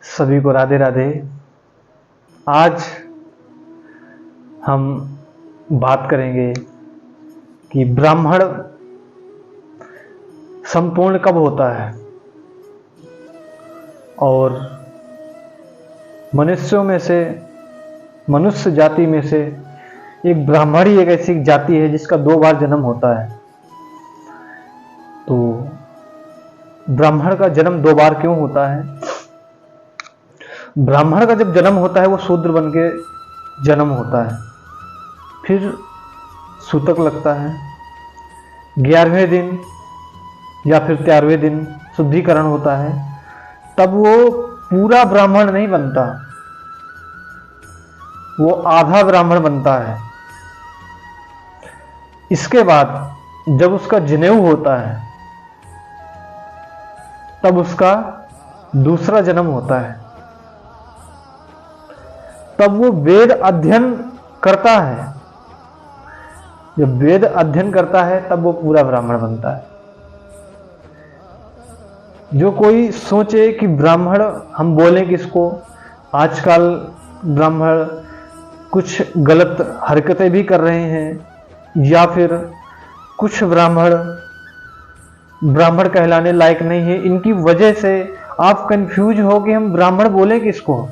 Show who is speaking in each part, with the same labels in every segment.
Speaker 1: सभी को राधे राधे। आज हम बात करेंगे कि ब्राह्मण संपूर्ण कब होता है और मनुष्य जाति में से एक ब्राह्मण ही एक ऐसी जाति है जिसका 2 बार जन्म होता है। तो ब्राह्मण का जन्म 2 बार क्यों होता है? ब्राह्मण का जब जन्म होता है वो शूद्र बन के जन्म होता है, फिर सूतक लगता है, 11वें दिन या फिर 13वें दिन शुद्धिकरण होता है, तब वो पूरा ब्राह्मण नहीं बनता, वो आधा ब्राह्मण बनता है। इसके बाद जब उसका जनेऊ होता है तब उसका दूसरा जन्म होता है, तब वो वेद अध्ययन करता है। जब वेद अध्ययन करता है तब वो पूरा ब्राह्मण बनता है। जो कोई सोचे कि ब्राह्मण हम बोलें किसको, आजकल ब्राह्मण कुछ गलत हरकतें भी कर रहे हैं या फिर कुछ ब्राह्मण कहलाने लायक नहीं है, इनकी वजह से आप कंफ्यूज हो कि हम ब्राह्मण बोलें किसको।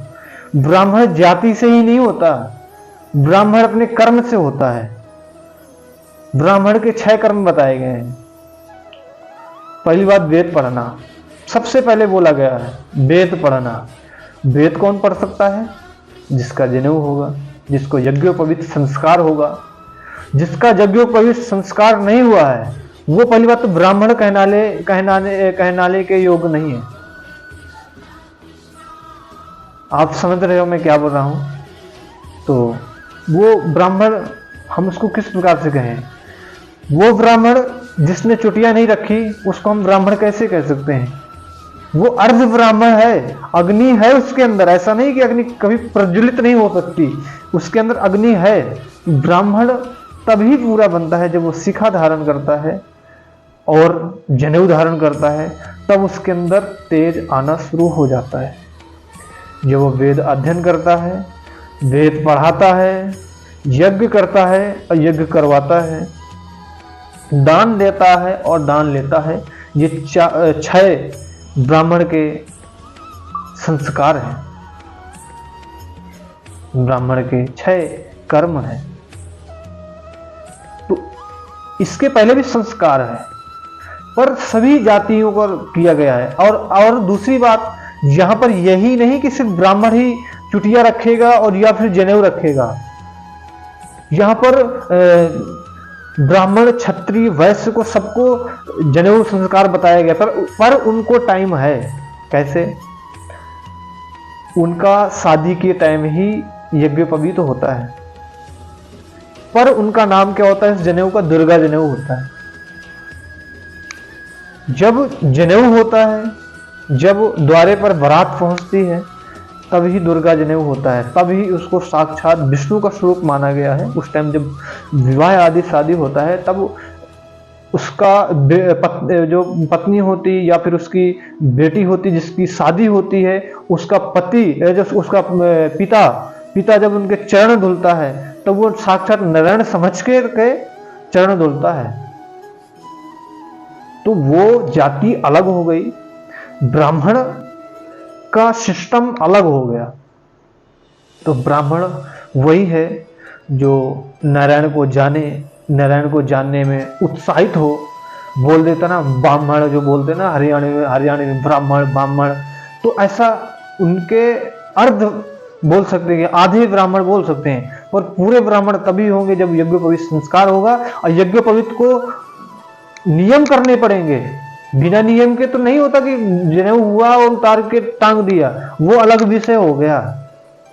Speaker 1: ब्राह्मण जाति से ही नहीं होता, ब्राह्मण अपने कर्म से होता है। ब्राह्मण के 6 कर्म बताए गए हैं। पहली बात वेद पढ़ना, सबसे पहले बोला गया है वेद पढ़ना। वेद कौन पढ़ सकता है? जिसका जनेऊ होगा, जिसको यज्ञोपवीत संस्कार होगा। जिसका यज्ञोपवीत संस्कार नहीं हुआ है वो पहली बात तो ब्राह्मण कहनाने के योग्य नहीं है। आप समझ रहे हो मैं क्या बोल रहा हूं? तो वो ब्राह्मण हम उसको किस प्रकार से कहें? वो ब्राह्मण जिसने चुटिया नहीं रखी उसको हम ब्राह्मण कैसे कह सकते हैं? वो अर्ध ब्राह्मण है, अग्नि है उसके अंदर। ऐसा नहीं कि अग्नि कभी प्रज्वलित नहीं हो सकती, उसके अंदर अग्नि है। ब्राह्मण तभी पूरा बनता है जब वो शिखा धारण करता है और जनेऊ धारण करता है, तब उसके अंदर तेज आना शुरू हो जाता है। जब वो वेद अध्ययन करता है, वेद पढ़ाता है, यज्ञ करता है और यज्ञ करवाता है, दान देता है और दान लेता है, ये 6 ब्राह्मण के संस्कार हैं, ब्राह्मण के 6 कर्म हैं। तो इसके पहले भी संस्कार है पर सभी जातियों पर किया गया है। और दूसरी बात, यहां पर यही नहीं कि सिर्फ ब्राह्मण ही चुटिया रखेगा और या फिर जनेऊ रखेगा। यहां पर ब्राह्मण, क्षत्रिय, वैश्य को सबको जनेऊ संस्कार बताया गया, पर उनको टाइम है। कैसे? उनका शादी के टाइम ही यज्ञोपवीत होता है, पर उनका नाम क्या होता है इस जनेऊ का? दुर्गा जनेऊ होता है। जब जनेऊ होता है, जब द्वारे पर बारात पहुंचती है, तभी दुर्गा जनेऊ होता है, तभी उसको साक्षात विष्णु का स्वरूप माना गया है। उस टाइम जब विवाह आदि शादी होता है तब उसका जो पत्नी होती या फिर उसकी बेटी होती जिसकी शादी होती है, उसका पति जो उसका पिता जब उनके चरण धुलता है तब वो साक्षात नारायण समझ के चरण धुलता है। तो वो जाति अलग हो गई, ब्राह्मण का सिस्टम अलग हो गया। तो ब्राह्मण वही है जो नारायण को जाने, नारायण को जानने में उत्साहित हो। बोल देता ना ब्राह्मण, जो बोलते ना हरियाणा में ब्राह्मण, तो ऐसा उनके अर्ध बोल सकते हैं, आधे ब्राह्मण बोल सकते हैं, पर पूरे ब्राह्मण तभी होंगे जब यज्ञोपवीत संस्कार होगा। और यज्ञोपवीत को नियम करने पड़ेंगे, बिना नियम के तो नहीं होता कि जनेऊ हुआ और उतार के टांग दिया, वो अलग विषय हो गया।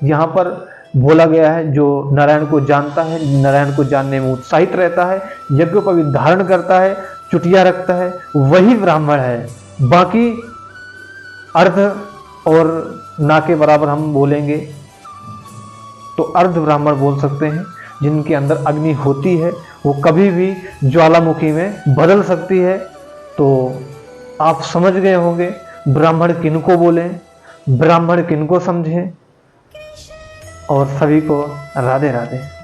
Speaker 1: यहाँ पर बोला गया है जो नारायण को जानता है, नारायण को जानने में उत्साहित रहता है, यज्ञोपवीत धारण करता है, चुटिया रखता है, वही ब्राह्मण है। बाकी अर्ध और ना के बराबर हम बोलेंगे तो अर्ध ब्राह्मण बोल सकते हैं, जिनके अंदर अग्नि होती है, वो कभी भी ज्वालामुखी में बदल सकती है। तो आप समझ गए होंगे ब्राह्मण किनको बोलें। ब्राह्मण किनको समझे, और सभी को राधे राधे।